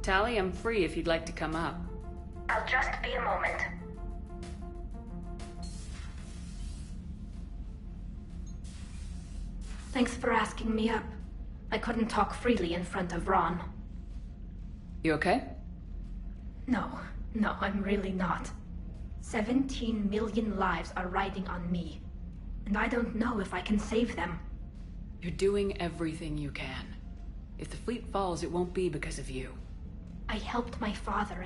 Tally, I'm free if you'd like to come up. I'll just be a moment. Thanks for asking me up. I couldn't talk freely in front of Ron. You okay? No, I'm really not. 17 million lives are riding on me, and I don't know if I can save them. You're doing everything you can. If the fleet falls, it won't be because of you. I helped my father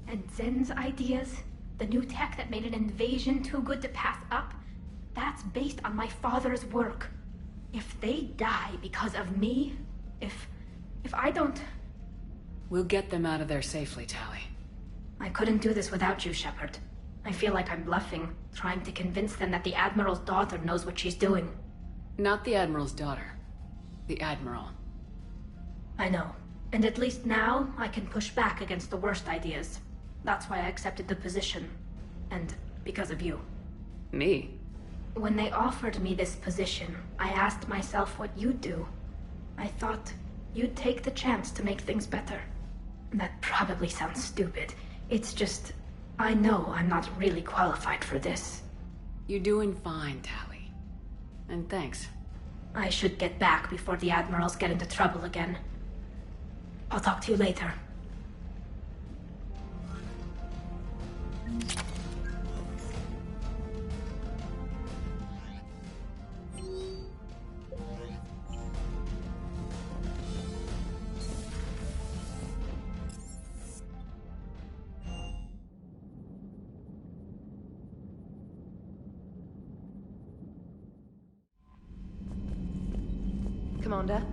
and Zen's ideas, the new tech that made an invasion too good to pass up, that's based on my father's work. If they die because of me, if I don't... We'll get them out of there safely, Tally. I couldn't do this without you, Shepard. I feel like I'm bluffing, trying to convince them that the Admiral's daughter knows what she's doing. Not the Admiral's daughter. The Admiral. I know. And at least now, I can push back against the worst ideas. That's why I accepted the position. And because of you. Me? When they offered me this position, I asked myself what you'd do. I thought you'd take the chance to make things better. That probably sounds stupid. It's just, I know I'm not really qualified for this. You're doing fine, Tally. And thanks. I should get back before the Admirals get into trouble again. I'll talk to you later. Commander?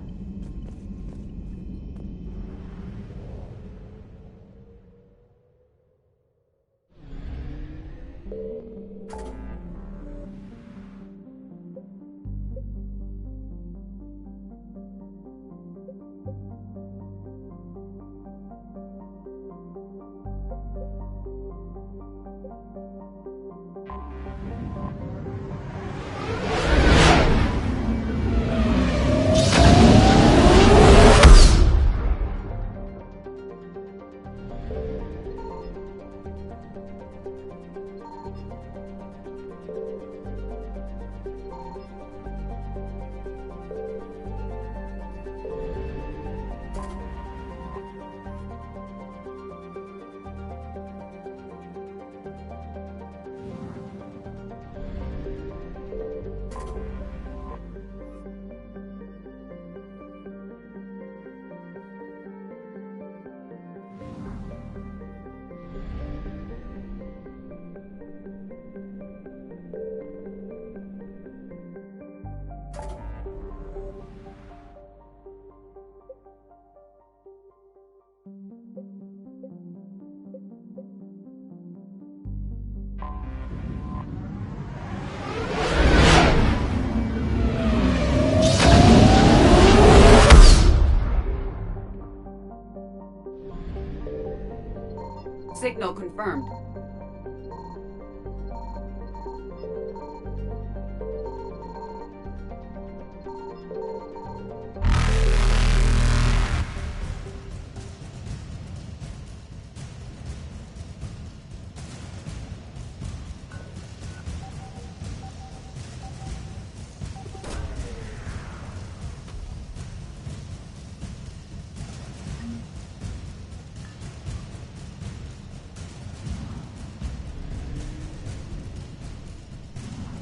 Signal confirmed.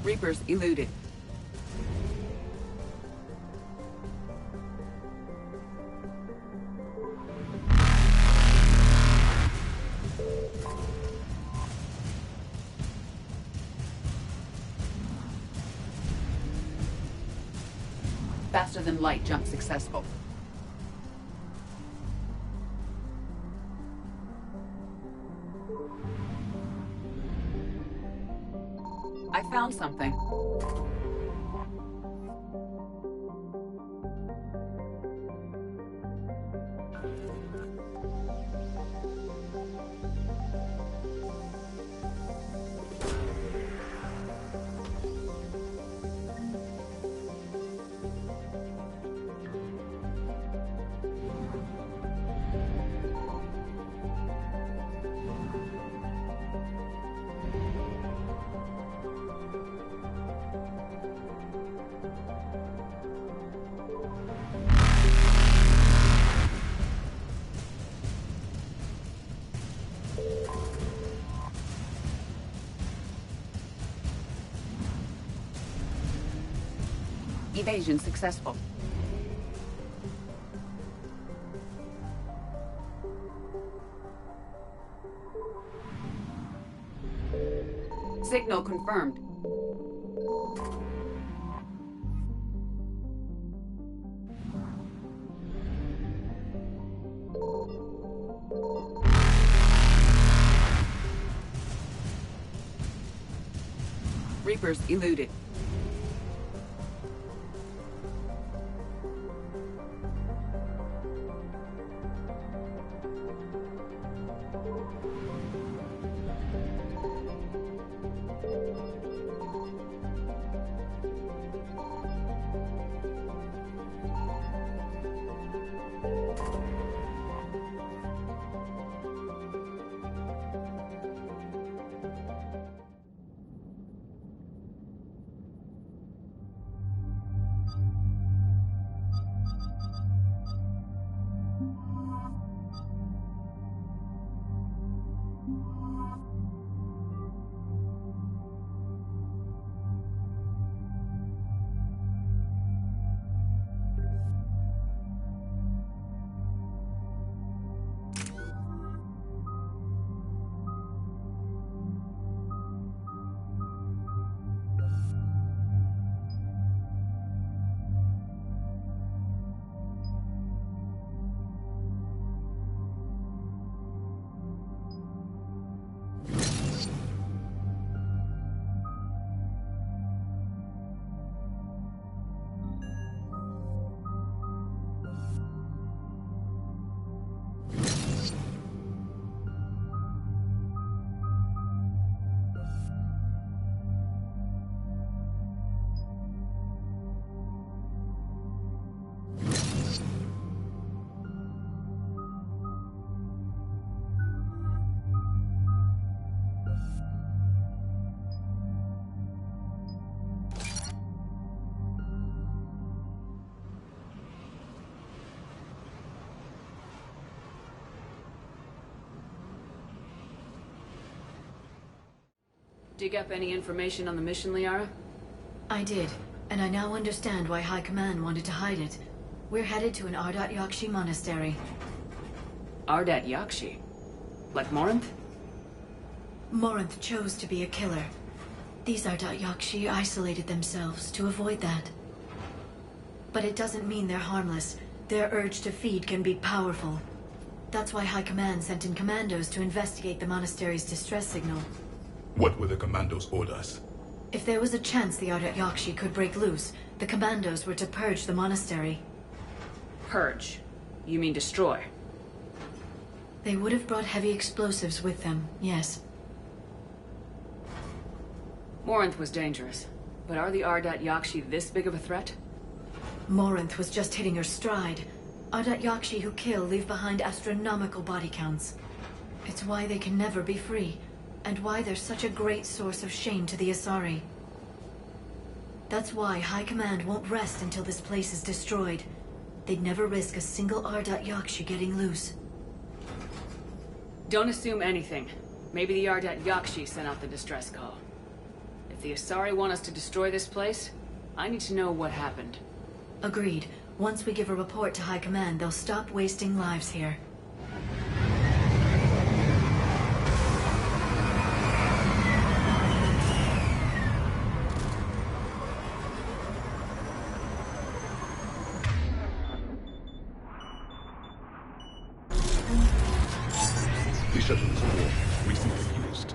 Reapers eluded. Faster than light jump successful. I found something. Evasion successful. Signal confirmed. Reapers eluded. Dig up any information on the mission, Liara? I did, and I now understand why High Command wanted to hide it. We're headed to an Ardat Yakshi monastery. Ardat Yakshi? Like Morinth? Morinth chose to be a killer. These Ardat Yakshi isolated themselves to avoid that. But it doesn't mean they're harmless. Their urge to feed can be powerful. That's why High Command sent in commandos to investigate the monastery's distress signal. What were the commandos' orders? If there was a chance the Ardat Yakshi could break loose, the commandos were to purge the monastery. Purge? You mean destroy? They would have brought heavy explosives with them, yes. Morinth was dangerous, but are the Ardat Yakshi this big of a threat? Morinth was just hitting her stride. Ardat Yakshi who kill leave behind astronomical body counts. It's why they can never be free, and why they're such a great source of shame to the Asari. That's why High Command won't rest until this place is destroyed. They'd never risk a single Ardat Yakshi getting loose. Don't assume anything. Maybe the Ardat Yakshi sent out the distress call. If the Asari want us to destroy this place, I need to know what happened. Agreed. Once we give a report to High Command, they'll stop wasting lives here. The shuttle's warm, recently used.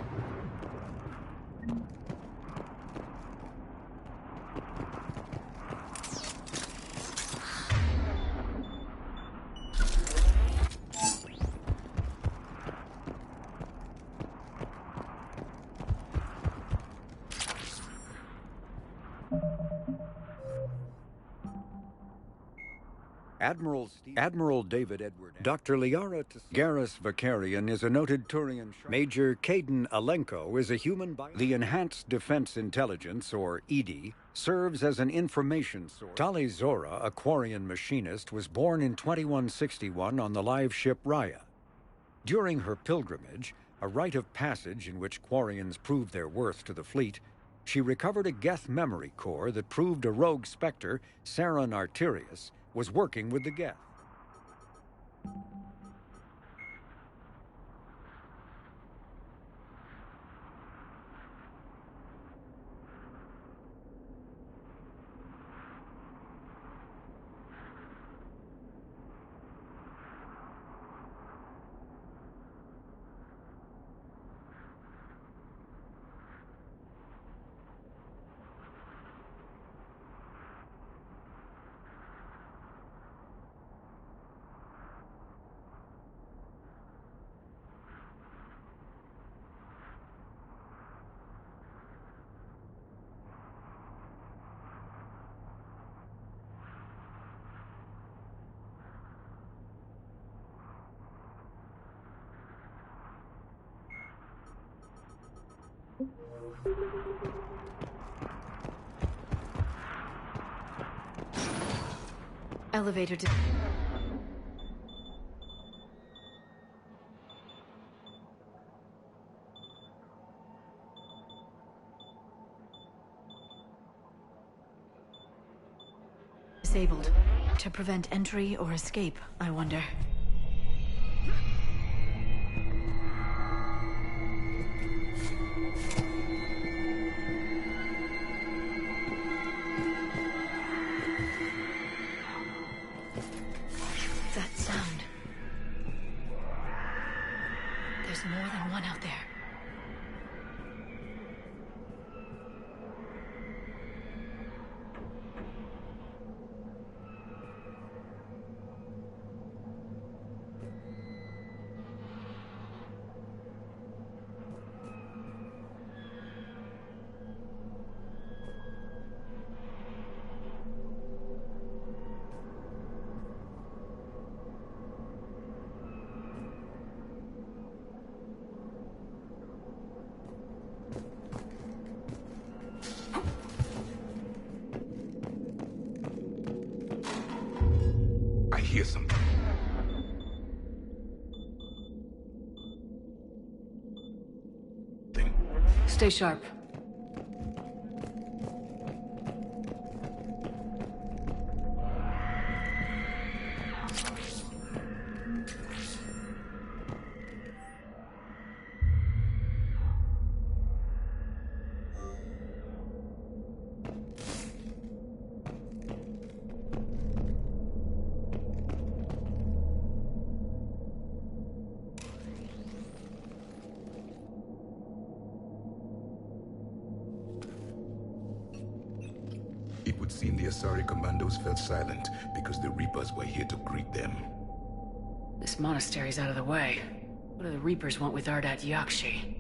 Admiral David Edward. Dr. Liara Garrus Vakarian is a noted Turian. Major Caden Alenko is a human. The Enhanced Defense Intelligence, or EDI, serves as an information source. Tali Zora, a Quarian machinist, was born in 2161 on the live ship Raya. During her pilgrimage, a rite of passage in which Quarians proved their worth to the fleet, she recovered a Geth memory core that proved a rogue Spectre, Saron Arterius, was working with the Geth. Elevator to... disabled. To prevent entry or escape, I wonder. That sound. There's more than one out there. I hear something. Stay sharp. It would seem the Asari commandos fell silent because the Reapers were here to greet them. This monastery's out of the way. What do the Reapers want with Ardat Yakshi?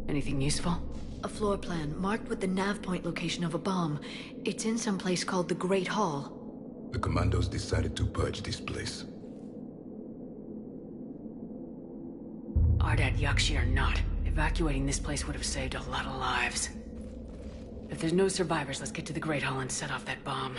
Anything useful? A floor plan marked with the nav point location of a bomb. It's in some place called the Great Hall. The commandos decided to purge this place. Ardat Yakshi or not, evacuating this place would have saved a lot of lives. If there's no survivors, let's get to the Great Hall and set off that bomb.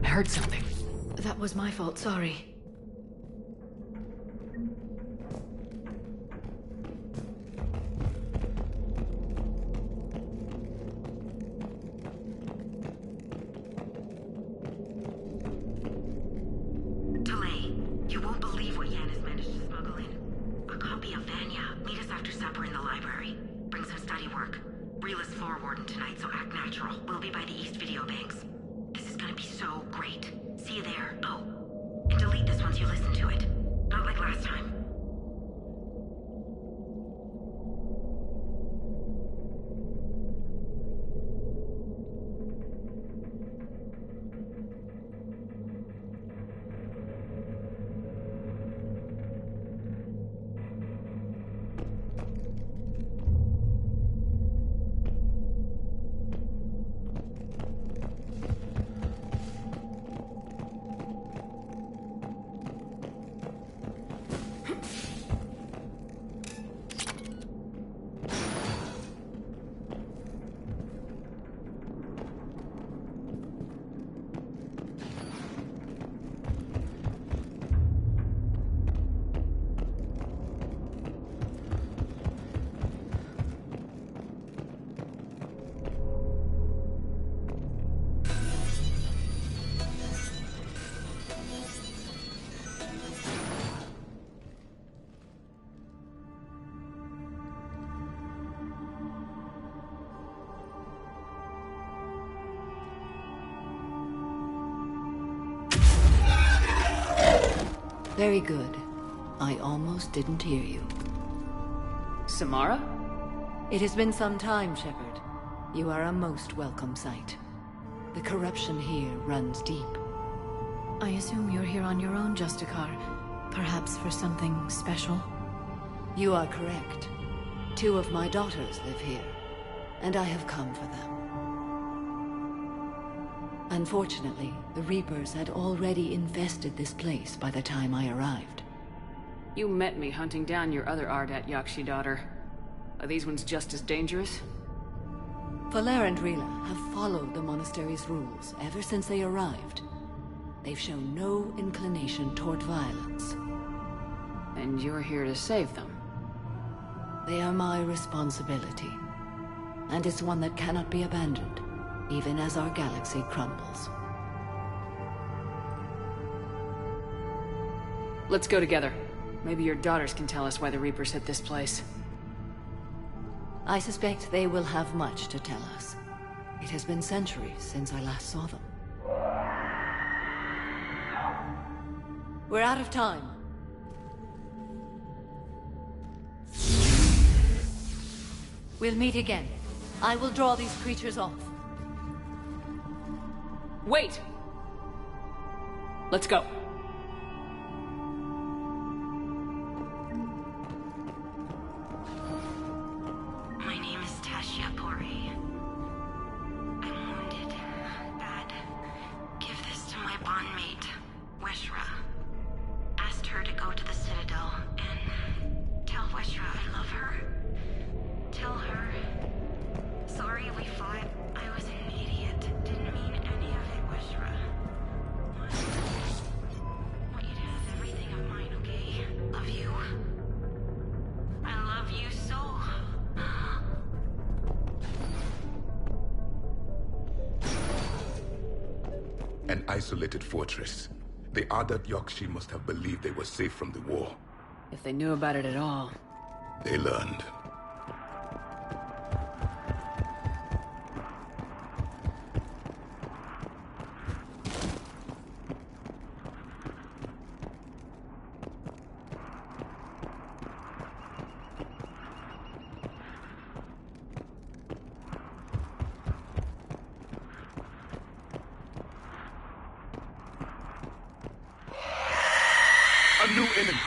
I heard something. That was my fault, sorry. Delay. You won't believe what Yan has managed to smuggle in. A copy of Vanya. Meet us after supper in the library. Bring some study work. Reel is floor warden tonight, so act natural. We'll be by the East Video Banks. This is gonna be so great. See you there. Oh, and delete this once you listen to it. Not like last time. Very good. I almost didn't hear you. Samara? It has been some time, Shepard. You are a most welcome sight. The corruption here runs deep. I assume you're here on your own, Justicar. Perhaps for something special? You are correct. 2 of my daughters live here, and I have come for them. Unfortunately, the Reapers had already infested this place by the time I arrived. You met me hunting down your other Ardat Yakshi daughter. Are these ones just as dangerous? Valer and Rila have followed the monastery's rules ever since they arrived. They've shown no inclination toward violence. And you're here to save them? They are my responsibility. And it's one that cannot be abandoned, even as our galaxy crumbles. Let's go together. Maybe your daughters can tell us why the Reapers hit this place. I suspect they will have much to tell us. It has been centuries since I last saw them. We're out of time. We'll meet again. I will draw these creatures off. Wait! Let's go. My name is Tasha Pori. I'm wounded. Bad. Give this to my bondmate, Weshra. Asked her to go to the Citadel and tell Weshra I love her. Tell her. Sorry we fought. I was an idiot. Didn't mean any of it, Weshra. Want you to have everything of mine, okay? Love you. I love you so. An isolated fortress. The Ardat Yakshi must have believed they were safe from the war. If they knew about it at all. They learned. A new enemy!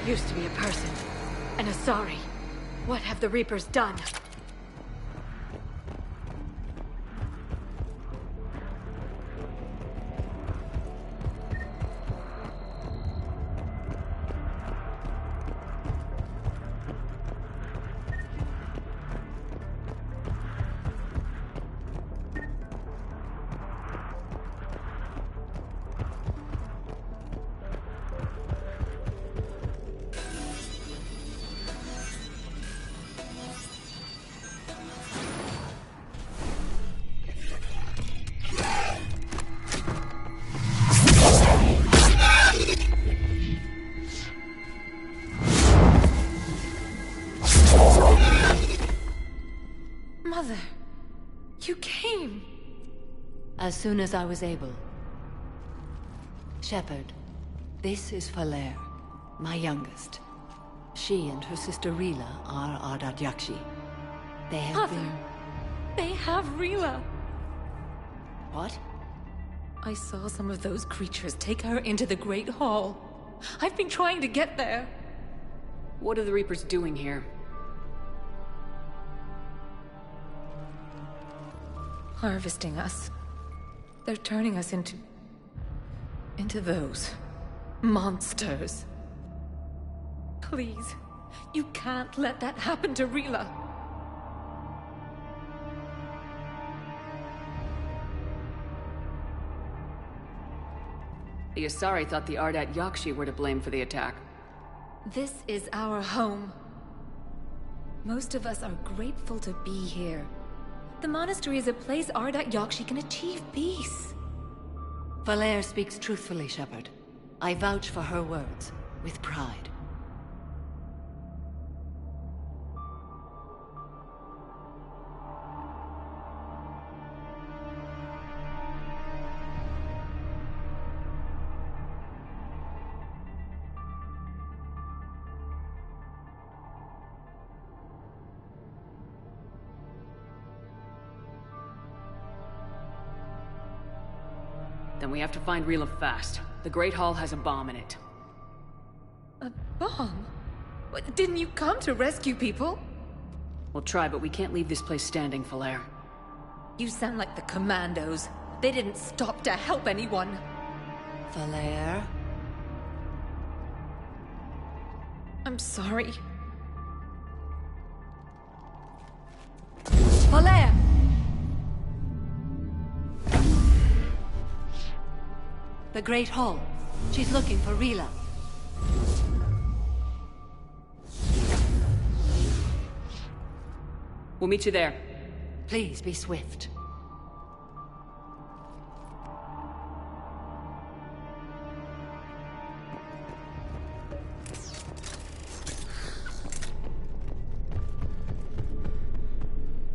Used to be a person. An Asari. What have the Reapers done? As soon as I was able. Shepard, this is Falere, my youngest. She and her sister Rila are Ardat Yakshi. They have been... They have Rila! What? I saw some of those creatures take her into the Great Hall. I've been trying to get there. What are the Reapers doing here? Harvesting us. They're turning us into those monsters. Please, you can't let that happen to Rila. The Asari thought the Ardat Yakshi were to blame for the attack. This is our home. Most of us are grateful to be here. The monastery is a place Ardat Yakshi can achieve peace. Falere speaks truthfully, Shepard. I vouch for her words, with pride. Then we have to find Rila fast. The Great Hall has a bomb in it. A bomb? What, didn't you come to rescue people? We'll try, but we can't leave this place standing, Falere. You sound like the Commandos. They didn't stop to help anyone. Falere? I'm sorry. Falere! The Great Hall. She's looking for Rila. We'll meet you there. Please be swift.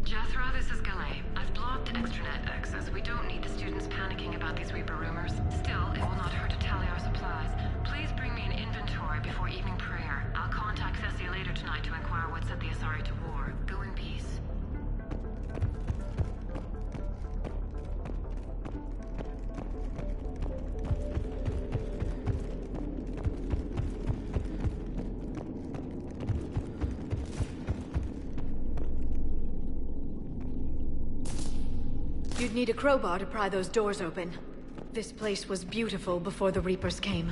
Jethro, this is Galay. I've blocked extranet access. We don't need the students panicking about these Reaper rumors. Still, it will not hurt to tally our supplies. Please bring me an inventory before evening prayer. I'll contact Cessia later tonight to inquire what set the Asari to war. Go in peace. You'd need a crowbar to pry those doors open. This place was beautiful before the Reapers came.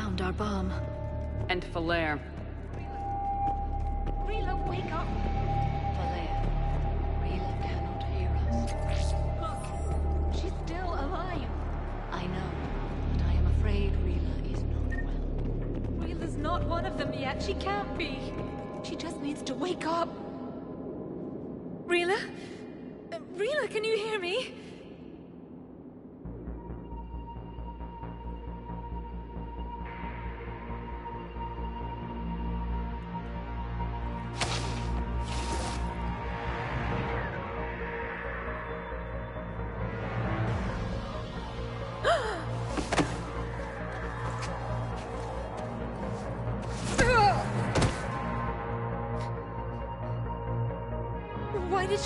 found our bomb. And Falere. Rila, wake up! Falere, Rila cannot hear us. Look, she's still alive. I know, but I am afraid Rila is not well. Rila's not one of them yet. She can't be. She just needs to wake up. Rila? Rila, can you hear me?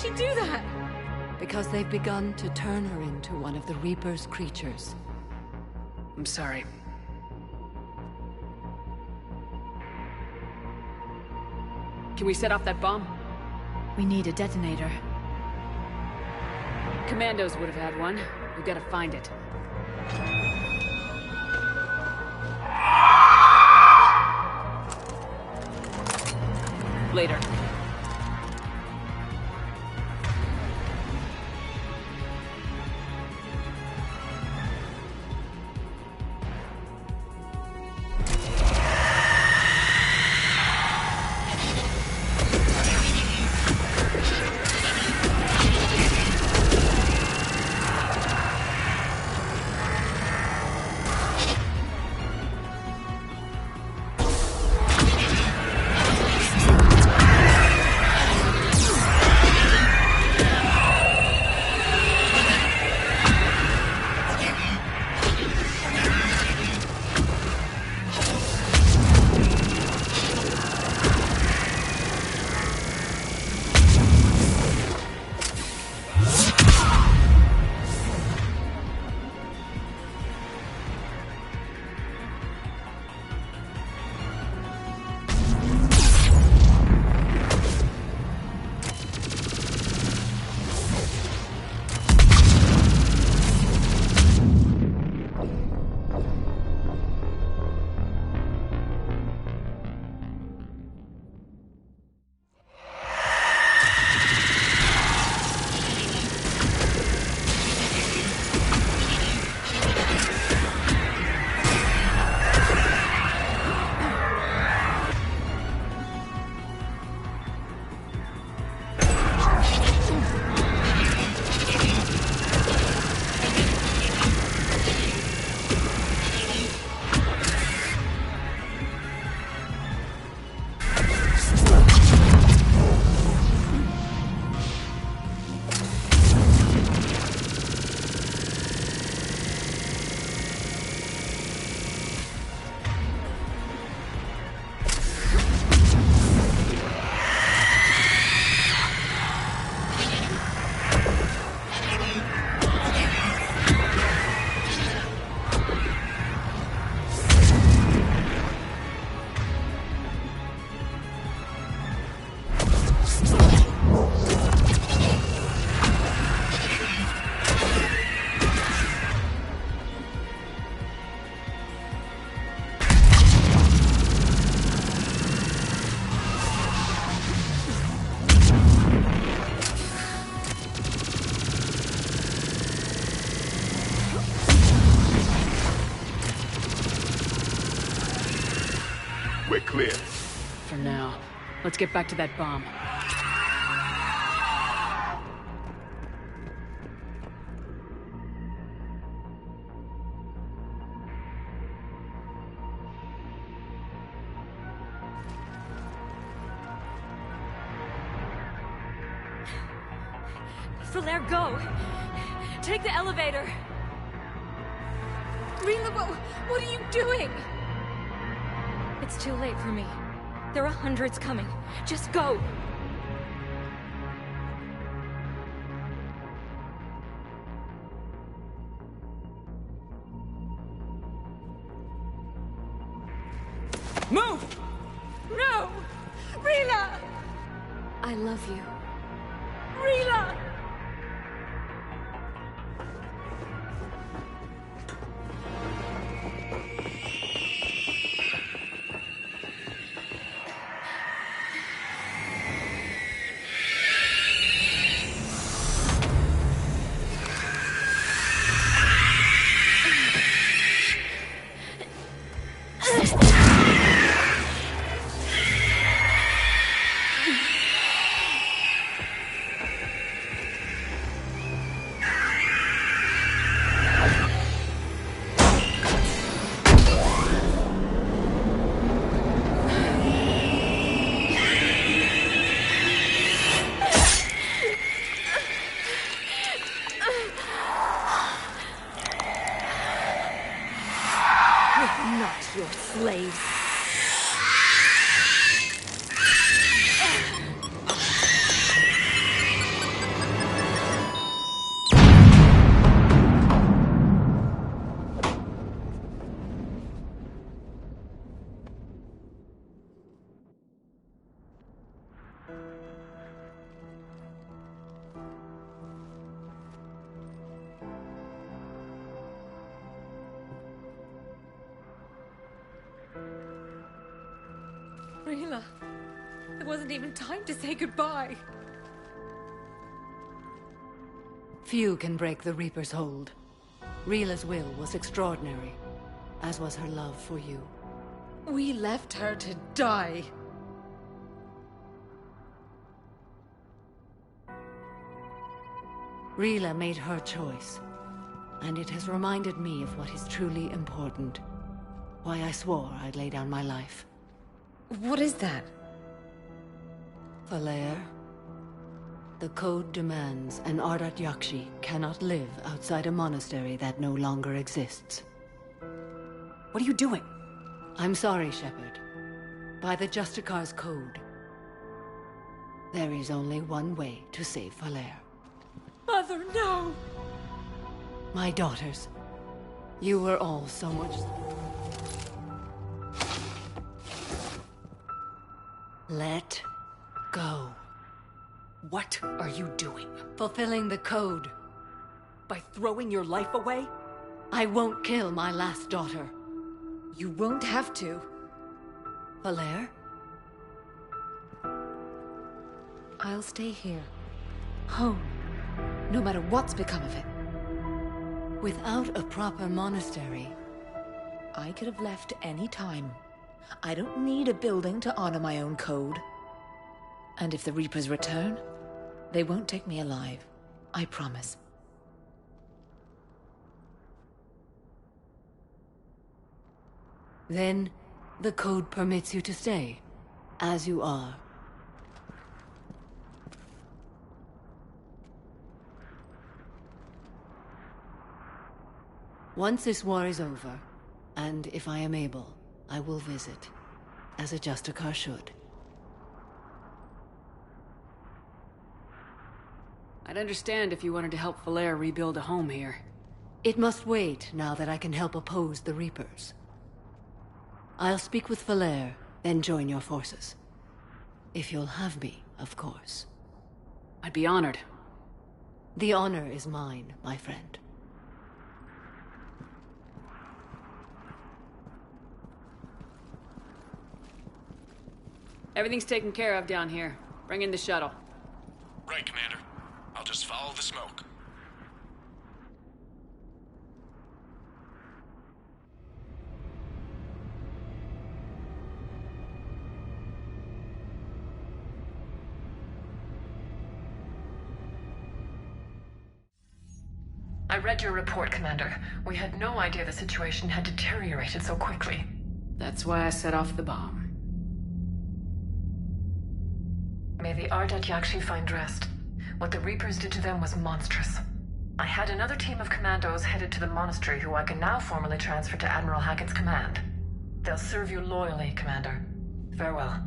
she do that? Because they've begun to turn her into one of the Reaper's creatures. I'm sorry. Can we set off that bomb? We need a detonator. Commandos would have had one. We've got to find it. Later. We're clear. For now. Let's get back to that bomb. Flair, go! Take the elevator! Rila, what are you doing? It's too late for me. There are hundreds coming. Just go! Move! No! Rila! I love you. Rila! Your slaves. Rila, there wasn't even time to say goodbye. Few can break the Reaper's hold. Rila's will was extraordinary, as was her love for you. We left her to die. Rila made her choice, and it has reminded me of what is truly important. Why I swore I'd lay down my life. What is that? Valere, the code demands an Ardat Yakshi cannot live outside a monastery that no longer exists. What are you doing? I'm sorry, Shepard. By the Justicar's code, there is only one way to save Valere. Mother, no! My daughters, you were all so much... Let go. What are you doing? Fulfilling the code. By throwing your life away? I won't kill my last daughter. You won't have to. Valere? I'll stay here. Home. No matter what's become of it. Without a proper monastery... I could have left any time. I don't need a building to honor my own code. And if the Reapers return, they won't take me alive. I promise. Then, the code permits you to stay, as you are. Once this war is over, and if I am able, I will visit, as a Justicar should. I'd understand if you wanted to help Valere rebuild a home here. It must wait now that I can help oppose the Reapers. I'll speak with Valere, then join your forces. If you'll have me, of course. I'd be honored. The honor is mine, my friend. Everything's taken care of down here. Bring in the shuttle. Right, Commander. I'll just follow the smoke. I read your report, Commander. We had no idea the situation had deteriorated so quickly. That's why I set off the bomb. May the Ardat Yakshi find rest. What the Reapers did to them was monstrous. I had another team of commandos headed to the monastery who I can now formally transfer to Admiral Hackett's command. They'll serve you loyally, Commander. Farewell.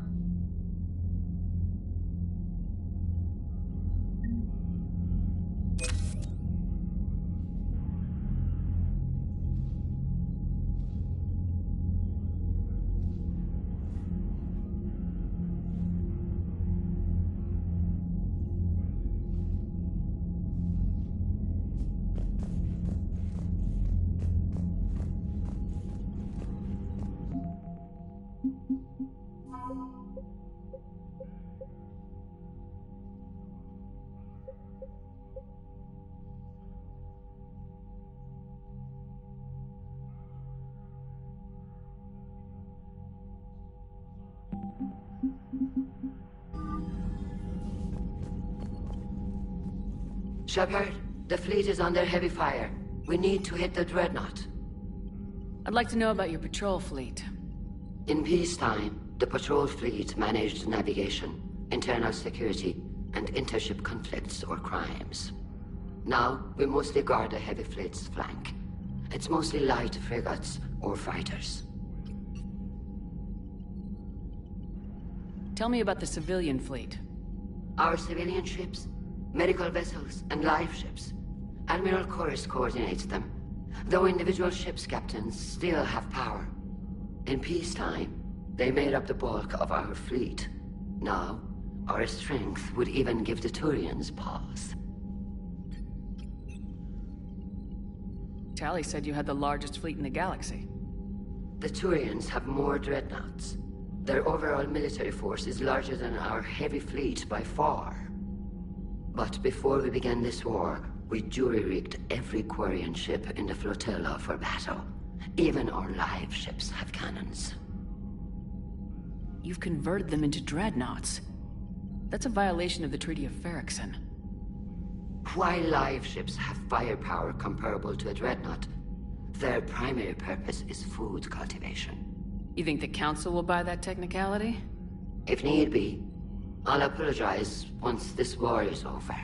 Shepard, the fleet is under heavy fire. We need to hit the dreadnought. I'd like to know about your patrol fleet. In peacetime, the patrol fleet managed navigation, internal security, and intership conflicts or crimes. Now, we mostly guard the heavy fleet's flank. It's mostly light frigates or fighters. Tell me about the civilian fleet. Our civilian ships, medical vessels, and life ships. Admiral Chorus coordinates them, though individual ships' captains still have power. In peacetime, they made up the bulk of our fleet. Now, our strength would even give the Turians pause. Tali said you had the largest fleet in the galaxy. The Turians have more dreadnoughts. Their overall military force is larger than our heavy fleet by far. But before we began this war, we jury-rigged every Quarian ship in the flotilla for battle. Even our live ships have cannons. You've converted them into dreadnoughts. That's a violation of the Treaty of Ferrickson. While live ships have firepower comparable to a dreadnought, their primary purpose is food cultivation. You think the Council will buy that technicality? If need be, I'll apologize once this war is over.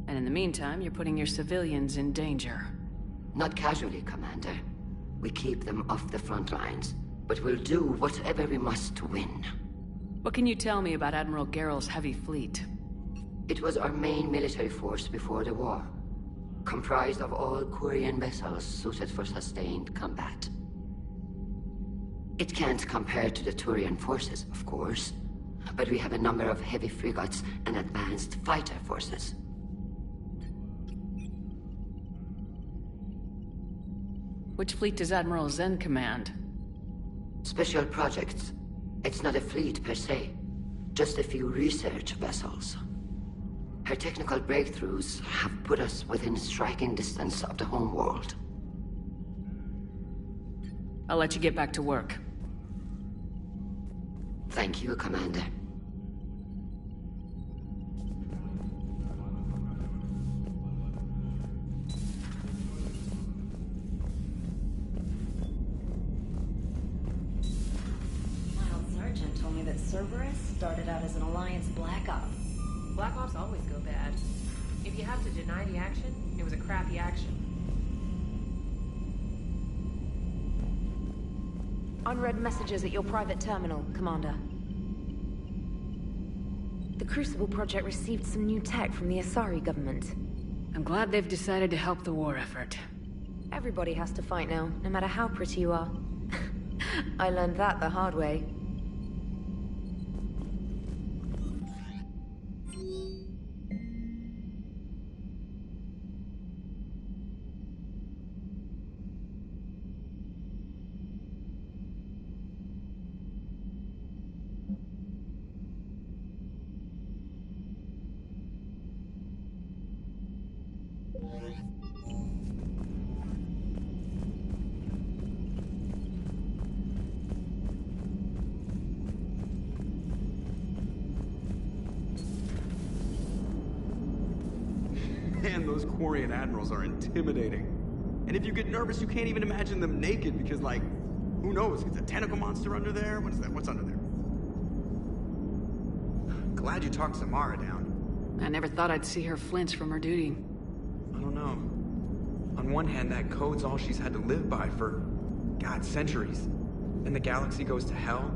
And in the meantime, you're putting your civilians in danger. Not casually, Commander. We keep them off the front lines, but we'll do whatever we must to win. What can you tell me about Admiral Gerrel's heavy fleet? It was our main military force before the war, comprised of all Quarian vessels suited for sustained combat. It can't compare to the Turian forces, of course, but we have a number of heavy frigates and advanced fighter forces. Which fleet does Admiral Zen command? Special projects. It's not a fleet per se, just a few research vessels. Her technical breakthroughs have put us within striking distance of the homeworld. I'll let you get back to work. Thank you, Commander. Sergeant told me that Cerberus started out as an Alliance Black Op. Black Ops always go bad. If you have to deny the action, it was a crappy action. Unread messages at your private terminal, Commander. The Crucible Project received some new tech from the Asari government. I'm glad they've decided to help the war effort. Everybody has to fight now, no matter how pretty you are. I learned that the hard way. Man, those Quarian admirals are intimidating. And if you get nervous, you can't even imagine them naked because, like, who knows? It's a tentacle monster under there? What is that? What's under there? Glad you talked Samara down. I never thought I'd see her flinch from her duty. I don't know. On one hand, that code's all she's had to live by for, God, centuries. Then the galaxy goes to hell.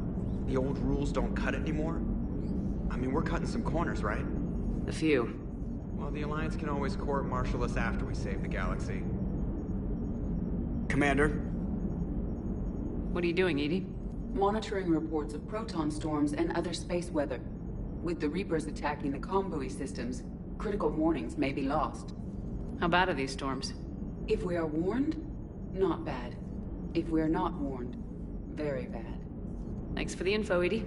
The old rules don't cut it anymore. I mean, we're cutting some corners, right? A few. Well, the Alliance can always court-martial us after we save the galaxy. Commander? What are you doing, Edie? Monitoring reports of proton storms and other space weather. With the Reapers attacking the comm buoy systems, critical warnings may be lost. How bad are these storms? If we are warned, not bad. If we are not warned, very bad. Thanks for the info, Edie.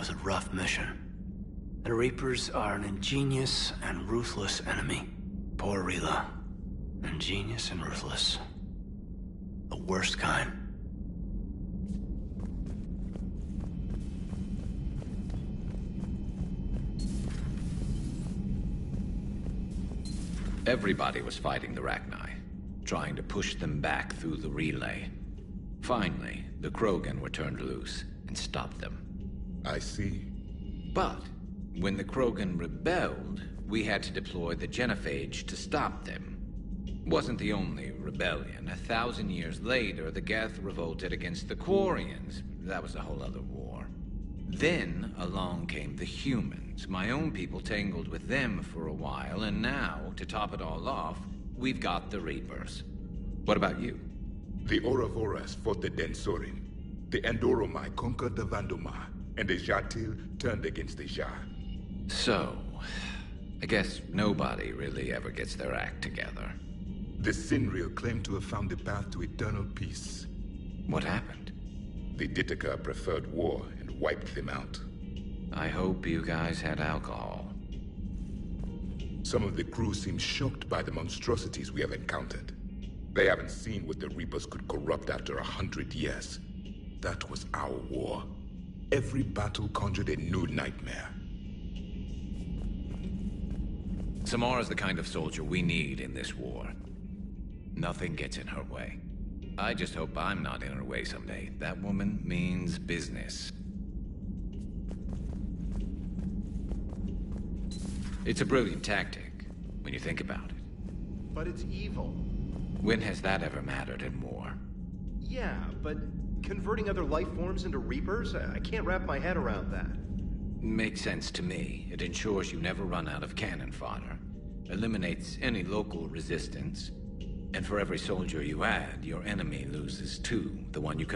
was a rough mission. The Reapers are an ingenious and ruthless enemy. Poor Rila. Ingenious and ruthless. The worst kind. Everybody was fighting the Rachni, trying to push them back through the relay. Finally, the Krogan were turned loose and stopped them. I see. But when the Krogan rebelled, we had to deploy the Genophage to stop them. Wasn't the only rebellion. 1,000 years later, the Geth revolted against the Quarians. That was a whole other war. Then along came the humans. My own people tangled with them for a while, and now, to top it all off, we've got the Reapers. What about you? The Ouroboros fought the Densorin. The Andoromai conquered the Vandomai, and the Jatil turned against the Jah. So, I guess nobody really ever gets their act together. The Sinreal claimed to have found the path to eternal peace. What happened? The Ditaka preferred war and wiped them out. I hope you guys had alcohol. Some of the crew seem shocked by the monstrosities we have encountered. They haven't seen what the Reapers could corrupt after 100 years. That was our war. Every battle conjured a new nightmare. Samara's the kind of soldier we need in this war. Nothing gets in her way. I just hope I'm not in her way someday. That woman means business. It's a brilliant tactic, when you think about it. But it's evil. When has that ever mattered in war? Yeah, but converting other life forms into Reapers? I can't wrap my head around that. Makes sense to me. It ensures you never run out of cannon fodder. Eliminates any local resistance. And for every soldier you add, your enemy loses two. The one you